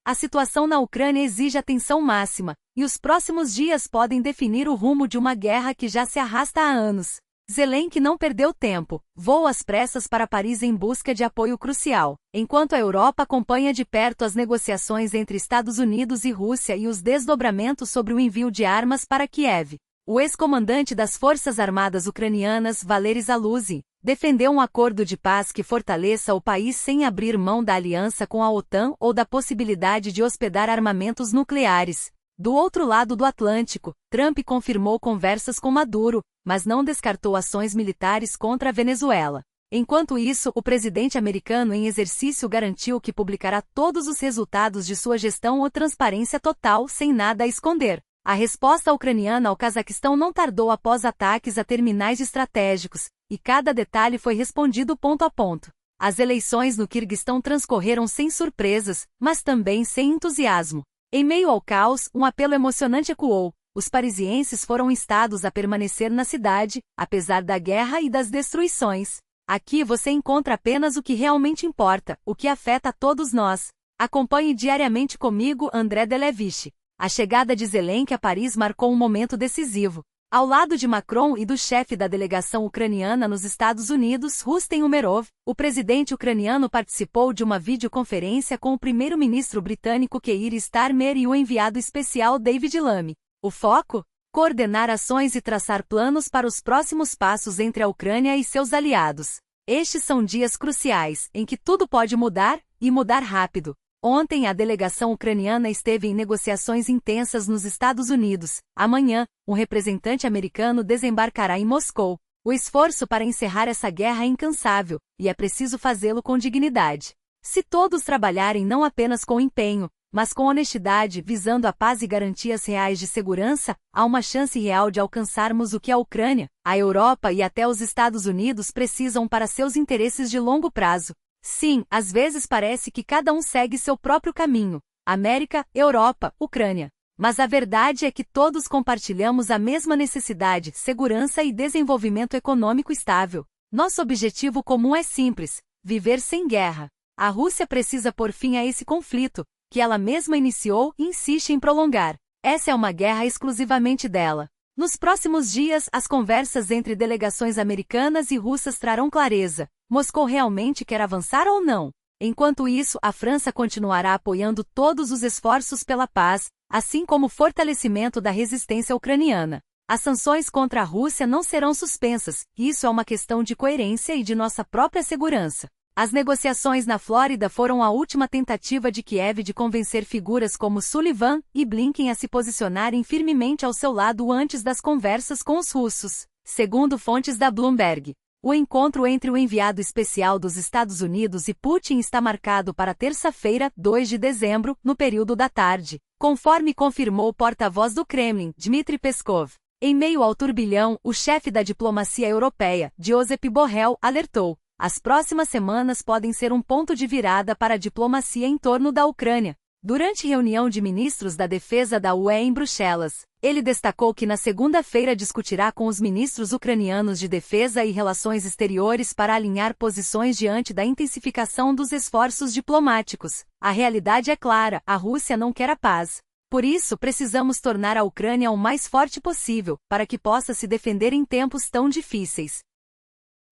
A situação na Ucrânia exige atenção máxima, e os próximos dias podem definir o rumo de uma guerra que já se arrasta há anos. Zelensky não perdeu tempo, voa às pressas para Paris em busca de apoio crucial, enquanto a Europa acompanha de perto as negociações entre Estados Unidos e Rússia e os desdobramentos sobre o envio de armas para Kiev. O ex-comandante das Forças Armadas Ucranianas, Valery Zaluzny, defendeu um acordo de paz que fortaleça o país sem abrir mão da aliança com a OTAN ou da possibilidade de hospedar armamentos nucleares. Do outro lado do Atlântico, Trump confirmou conversas com Maduro, mas não descartou ações militares contra a Venezuela. Enquanto isso, o presidente americano em exercício garantiu que publicará todos os resultados de sua gestão ou transparência total sem nada a esconder. A resposta ucraniana ao Cazaquistão não tardou após ataques a terminais estratégicos, e cada detalhe foi respondido ponto a ponto. As eleições no Quirguistão transcorreram sem surpresas, mas também sem entusiasmo. Em meio ao caos, um apelo emocionante ecoou. Os parisienses foram instados a permanecer na cidade, apesar da guerra e das destruições. Aqui você encontra apenas o que realmente importa, o que afeta a todos nós. Acompanhe diariamente comigo André Delevich. A chegada de Zelensky a Paris marcou um momento decisivo. Ao lado de Macron e do chefe da delegação ucraniana nos Estados Unidos, Rustem Umerov, o presidente ucraniano participou de uma videoconferência com o primeiro-ministro britânico Keir Starmer e o enviado especial David Lammy. O foco? Coordenar ações e traçar planos para os próximos passos entre a Ucrânia e seus aliados. Estes são dias cruciais, em que tudo pode mudar, e mudar rápido. Ontem a delegação ucraniana esteve em negociações intensas nos Estados Unidos. Amanhã, um representante americano desembarcará em Moscou. O esforço para encerrar essa guerra é incansável, e é preciso fazê-lo com dignidade. Se todos trabalharem não apenas com empenho, mas com honestidade, visando a paz e garantias reais de segurança, há uma chance real de alcançarmos o que a Ucrânia, a Europa e até os Estados Unidos precisam para seus interesses de longo prazo. Sim, às vezes parece que cada um segue seu próprio caminho. América, Europa, Ucrânia. Mas a verdade é que todos compartilhamos a mesma necessidade, segurança e desenvolvimento econômico estável. Nosso objetivo comum é simples: viver sem guerra. A Rússia precisa pôr fim a esse conflito, que ela mesma iniciou e insiste em prolongar. Essa é uma guerra exclusivamente dela. Nos próximos dias, as conversas entre delegações americanas e russas trarão clareza. Moscou realmente quer avançar ou não? Enquanto isso, a França continuará apoiando todos os esforços pela paz, assim como o fortalecimento da resistência ucraniana. As sanções contra a Rússia não serão suspensas, e isso é uma questão de coerência e de nossa própria segurança. As negociações na Flórida foram a última tentativa de Kiev de convencer figuras como Sullivan e Blinken a se posicionarem firmemente ao seu lado antes das conversas com os russos, segundo fontes da Bloomberg. O encontro entre o enviado especial dos Estados Unidos e Putin está marcado para terça-feira, 2 de dezembro, no período da tarde, conforme confirmou o porta-voz do Kremlin, Dmitry Peskov. Em meio ao turbilhão, o chefe da diplomacia europeia, Josep Borrell, alertou: as próximas semanas podem ser um ponto de virada para a diplomacia em torno da Ucrânia. Durante reunião de ministros da defesa da UE em Bruxelas, ele destacou que na segunda-feira discutirá com os ministros ucranianos de defesa e relações exteriores para alinhar posições diante da intensificação dos esforços diplomáticos. A realidade é clara: a Rússia não quer a paz. Por isso, precisamos tornar a Ucrânia o mais forte possível, para que possa se defender em tempos tão difíceis.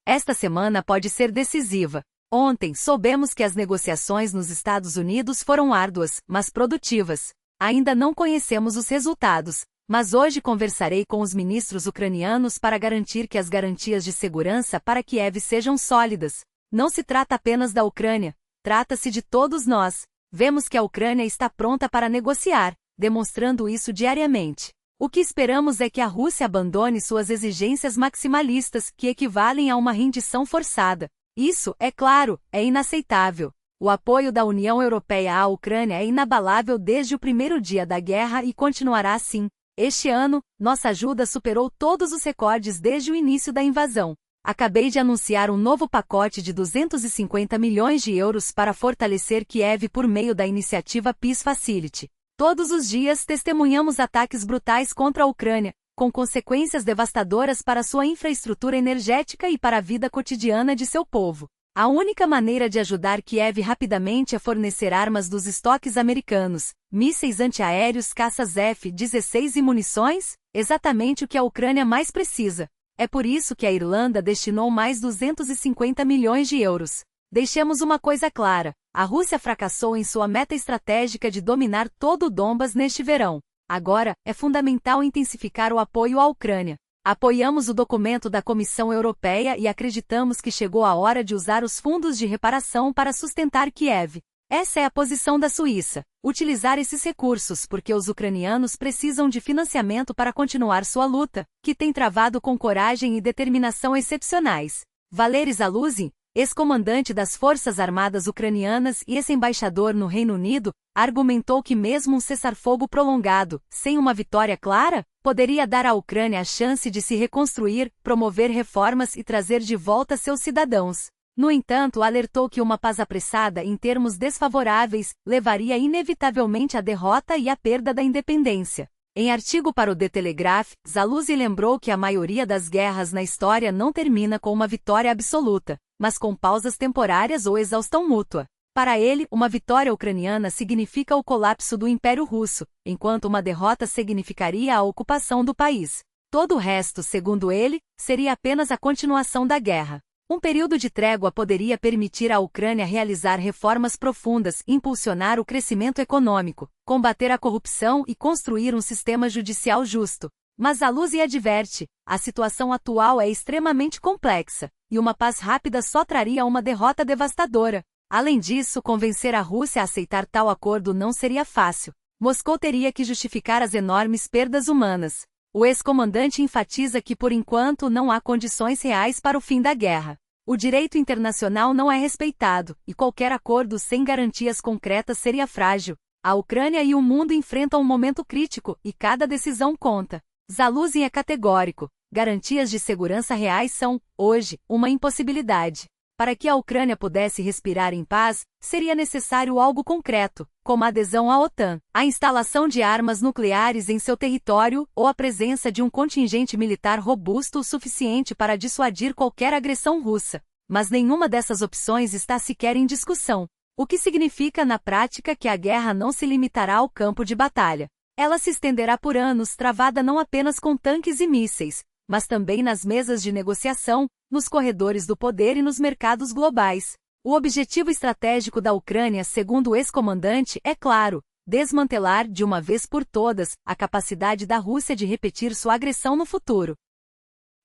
Esta semana pode ser decisiva. Ontem, soubemos que as negociações nos Estados Unidos foram árduas, mas produtivas. Ainda não conhecemos os resultados, mas hoje conversarei com os ministros ucranianos para garantir que as garantias de segurança para Kiev sejam sólidas. Não se trata apenas da Ucrânia, trata-se de todos nós. Vemos que a Ucrânia está pronta para negociar, demonstrando isso diariamente. O que esperamos é que a Rússia abandone suas exigências maximalistas, que equivalem a uma rendição forçada. Isso, é claro, é inaceitável. O apoio da União Europeia à Ucrânia é inabalável desde o primeiro dia da guerra e continuará assim. Este ano, nossa ajuda superou todos os recordes desde o início da invasão. Acabei de anunciar um novo pacote de 250 milhões de euros para fortalecer Kiev por meio da iniciativa Peace Facility. Todos os dias testemunhamos ataques brutais contra a Ucrânia, com consequências devastadoras para sua infraestrutura energética e para a vida cotidiana de seu povo. A única maneira de ajudar Kiev rapidamente é fornecer armas dos estoques americanos, mísseis antiaéreos caças F-16 e munições, exatamente o que a Ucrânia mais precisa. É por isso que a Irlanda destinou mais 250 milhões de euros. Deixemos uma coisa clara, a Rússia fracassou em sua meta estratégica de dominar todo o Donbas neste verão. Agora, é fundamental intensificar o apoio à Ucrânia. Apoiamos o documento da Comissão Europeia e acreditamos que chegou a hora de usar os fundos de reparação para sustentar Kiev. Essa é a posição da Suíça. Utilizar esses recursos porque os ucranianos precisam de financiamento para continuar sua luta, que tem travado com coragem e determinação excepcionais. Valery Zaluzhin, ex-comandante das Forças Armadas Ucranianas e ex-embaixador no Reino Unido, argumentou que mesmo um cessar-fogo prolongado, sem uma vitória clara, poderia dar à Ucrânia a chance de se reconstruir, promover reformas e trazer de volta seus cidadãos. No entanto, alertou que uma paz apressada em termos desfavoráveis levaria inevitavelmente à derrota e à perda da independência. Em artigo para o The Telegraph, Zaluzhin lembrou que a maioria das guerras na história não termina com uma vitória absoluta, mas com pausas temporárias ou exaustão mútua. Para ele, uma vitória ucraniana significa o colapso do Império Russo, enquanto uma derrota significaria a ocupação do país. Todo o resto, segundo ele, seria apenas a continuação da guerra. Um período de trégua poderia permitir à Ucrânia realizar reformas profundas, impulsionar o crescimento econômico, combater a corrupção e construir um sistema judicial justo. Mas Zaluzhin adverte, a situação atual é extremamente complexa, e uma paz rápida só traria uma derrota devastadora. Além disso, convencer a Rússia a aceitar tal acordo não seria fácil. Moscou teria que justificar as enormes perdas humanas. O ex-comandante enfatiza que por enquanto não há condições reais para o fim da guerra. O direito internacional não é respeitado, e qualquer acordo sem garantias concretas seria frágil. A Ucrânia e o mundo enfrentam um momento crítico, e cada decisão conta. Zaluzhin é categórico. Garantias de segurança reais são, hoje, uma impossibilidade. Para que a Ucrânia pudesse respirar em paz, seria necessário algo concreto, como a adesão à OTAN, a instalação de armas nucleares em seu território ou a presença de um contingente militar robusto o suficiente para dissuadir qualquer agressão russa. Mas nenhuma dessas opções está sequer em discussão, o que significa na prática que a guerra não se limitará ao campo de batalha. Ela se estenderá por anos, travada não apenas com tanques e mísseis, mas também nas mesas de negociação, nos corredores do poder e nos mercados globais. O objetivo estratégico da Ucrânia, segundo o ex-comandante, é claro: desmantelar, de uma vez por todas, a capacidade da Rússia de repetir sua agressão no futuro.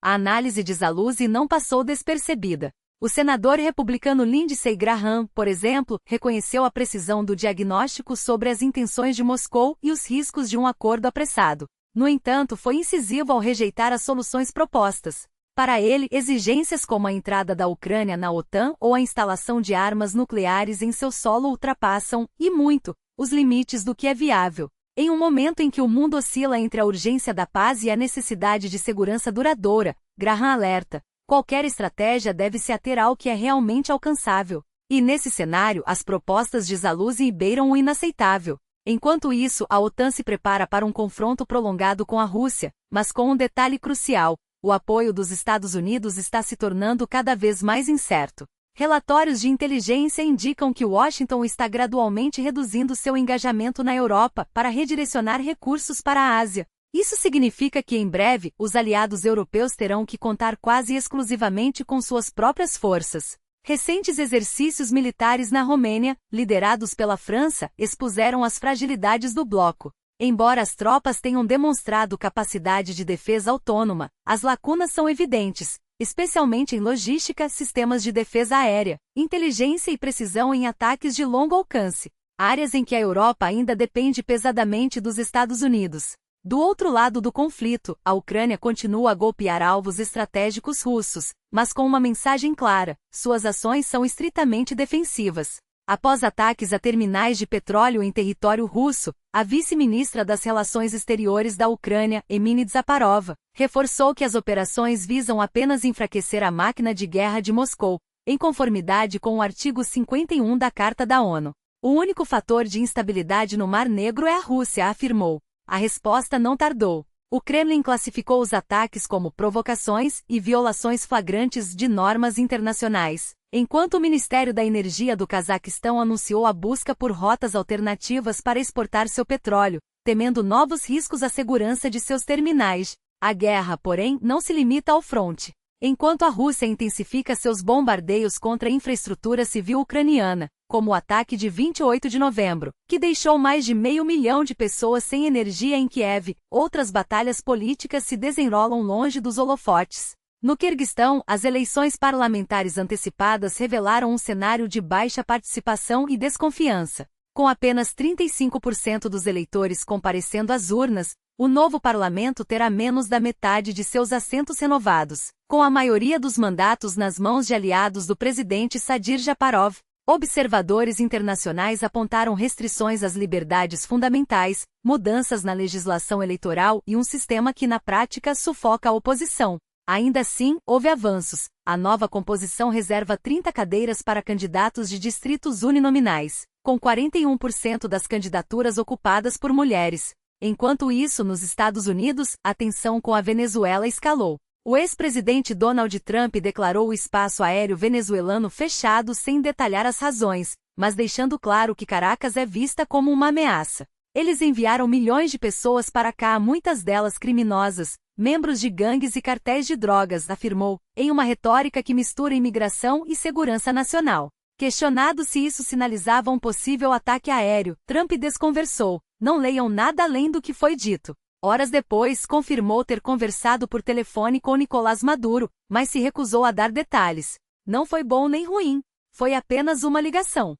A análise de Zaluzhin não passou despercebida. O senador republicano Lindsey Graham, por exemplo, reconheceu a precisão do diagnóstico sobre as intenções de Moscou e os riscos de um acordo apressado. No entanto, foi incisivo ao rejeitar as soluções propostas. Para ele, exigências como a entrada da Ucrânia na OTAN ou a instalação de armas nucleares em seu solo ultrapassam, e muito, os limites do que é viável. Em um momento em que o mundo oscila entre a urgência da paz e a necessidade de segurança duradoura, Graham alerta: qualquer estratégia deve se ater ao que é realmente alcançável. E nesse cenário, as propostas de Zaluzhin beiram o inaceitável. Enquanto isso, a OTAN se prepara para um confronto prolongado com a Rússia, mas com um detalhe crucial: o apoio dos Estados Unidos está se tornando cada vez mais incerto. Relatórios de inteligência indicam que Washington está gradualmente reduzindo seu engajamento na Europa para redirecionar recursos para a Ásia. Isso significa que, em breve, os aliados europeus terão que contar quase exclusivamente com suas próprias forças. Recentes exercícios militares na Romênia, liderados pela França, expuseram as fragilidades do bloco. Embora as tropas tenham demonstrado capacidade de defesa autônoma, as lacunas são evidentes, especialmente em logística, sistemas de defesa aérea, inteligência e precisão em ataques de longo alcance, áreas em que a Europa ainda depende pesadamente dos Estados Unidos. Do outro lado do conflito, a Ucrânia continua a golpear alvos estratégicos russos, mas com uma mensagem clara: suas ações são estritamente defensivas. Após ataques a terminais de petróleo em território russo, a vice-ministra das Relações Exteriores da Ucrânia, Emine Zaparova, reforçou que as operações visam apenas enfraquecer a máquina de guerra de Moscou, em conformidade com o artigo 51 da Carta da ONU. O único fator de instabilidade no Mar Negro é a Rússia, afirmou. A resposta não tardou. O Kremlin classificou os ataques como provocações e violações flagrantes de normas internacionais. Enquanto o Ministério da Energia do Cazaquistão anunciou a busca por rotas alternativas para exportar seu petróleo, temendo novos riscos à segurança de seus terminais. A guerra, porém, não se limita ao fronte. Enquanto a Rússia intensifica seus bombardeios contra a infraestrutura civil ucraniana, como o ataque de 28 de novembro, que deixou mais de 500 mil de pessoas sem energia em Kiev, outras batalhas políticas se desenrolam longe dos holofotes. No Quirguistão, as eleições parlamentares antecipadas revelaram um cenário de baixa participação e desconfiança. Com apenas 35% dos eleitores comparecendo às urnas, o novo parlamento terá menos da metade de seus assentos renovados, com a maioria dos mandatos nas mãos de aliados do presidente Sadir Japarov. Observadores internacionais apontaram restrições às liberdades fundamentais, mudanças na legislação eleitoral e um sistema que na prática sufoca a oposição. Ainda assim, houve avanços. A nova composição reserva 30 cadeiras para candidatos de distritos uninominais, com 41% das candidaturas ocupadas por mulheres. Enquanto isso, nos Estados Unidos, a tensão com a Venezuela escalou. O ex-presidente Donald Trump declarou o espaço aéreo venezuelano fechado sem detalhar as razões, mas deixando claro que Caracas é vista como uma ameaça. Eles enviaram milhões de pessoas para cá, muitas delas criminosas, membros de gangues e cartéis de drogas, afirmou, em uma retórica que mistura imigração e segurança nacional. Questionado se isso sinalizava um possível ataque aéreo, Trump desconversou. Não leiam nada além do que foi dito. Horas depois, confirmou ter conversado por telefone com Nicolás Maduro, mas se recusou a dar detalhes. Não foi bom nem ruim. Foi apenas uma ligação.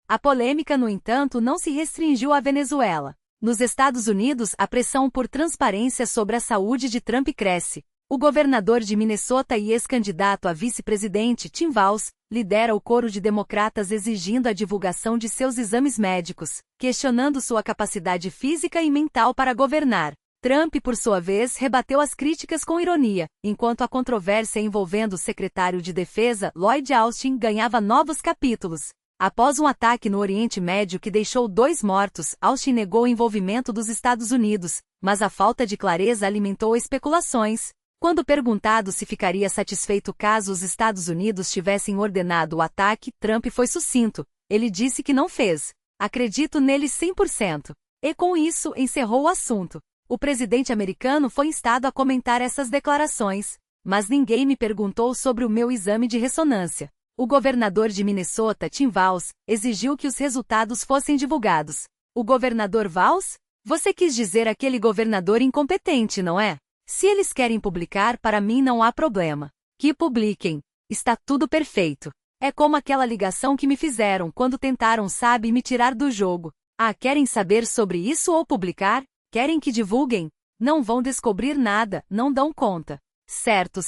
A polêmica, no entanto, não se restringiu à Venezuela. Nos Estados Unidos, a pressão por transparência sobre a saúde de Trump cresce. O governador de Minnesota e ex-candidato a vice-presidente, Tim Walz, lidera o coro de democratas exigindo a divulgação de seus exames médicos, questionando sua capacidade física e mental para governar. Trump, por sua vez, rebateu as críticas com ironia, enquanto a controvérsia envolvendo o secretário de Defesa, Lloyd Austin, ganhava novos capítulos. Após um ataque no Oriente Médio que deixou 2 mortos, Austin negou o envolvimento dos Estados Unidos, mas a falta de clareza alimentou especulações. Quando perguntado se ficaria satisfeito caso os Estados Unidos tivessem ordenado o ataque, Trump foi sucinto. Ele disse que não fez. Acredito nele 100%. E com isso, encerrou o assunto. O presidente americano foi instado a comentar essas declarações. Mas ninguém me perguntou sobre o meu exame de ressonância. O governador de Minnesota, Tim Walz, exigiu que os resultados fossem divulgados. O governador Walz? Você quis dizer aquele governador incompetente, não é? Se eles querem publicar, para mim não há problema. Que publiquem. Está tudo perfeito. É como aquela ligação que me fizeram quando tentaram, me tirar do jogo. Ah, querem saber sobre isso ou publicar? Querem que divulguem? Não vão descobrir nada, não dão conta. Certo,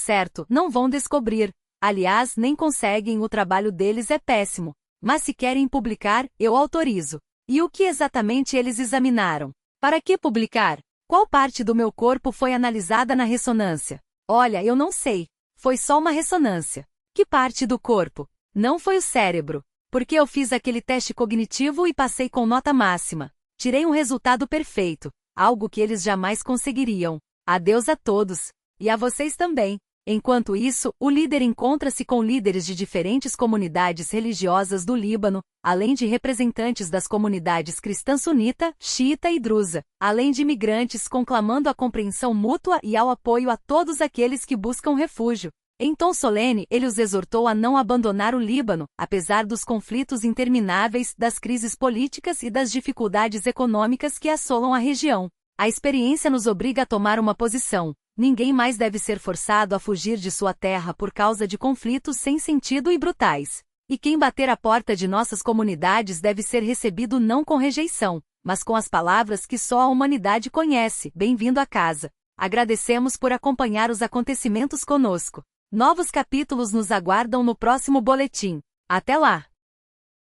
não vão descobrir. Aliás, nem conseguem, o trabalho deles é péssimo. Mas se querem publicar, eu autorizo. E o que exatamente eles examinaram? Para que publicar? Qual parte do meu corpo foi analisada na ressonância? Olha, eu não sei. Foi só uma ressonância. Que parte do corpo? Não foi o cérebro. Porque eu fiz aquele teste cognitivo e passei com nota máxima. Tirei um resultado perfeito. Algo que eles jamais conseguiriam. Adeus a todos. E a vocês também. Enquanto isso, o líder encontra-se com líderes de diferentes comunidades religiosas do Líbano, além de representantes das comunidades cristã sunita, xiita e drusa, além de imigrantes conclamando a compreensão mútua e ao apoio a todos aqueles que buscam refúgio. Em tom solene, ele os exortou a não abandonar o Líbano, apesar dos conflitos intermináveis, das crises políticas e das dificuldades econômicas que assolam a região. A experiência nos obriga a tomar uma posição. Ninguém mais deve ser forçado a fugir de sua terra por causa de conflitos sem sentido e brutais. E quem bater à porta de nossas comunidades deve ser recebido não com rejeição, mas com as palavras que só a humanidade conhece. Bem-vindo a casa. Agradecemos por acompanhar os acontecimentos conosco. Novos capítulos nos aguardam no próximo boletim. Até lá!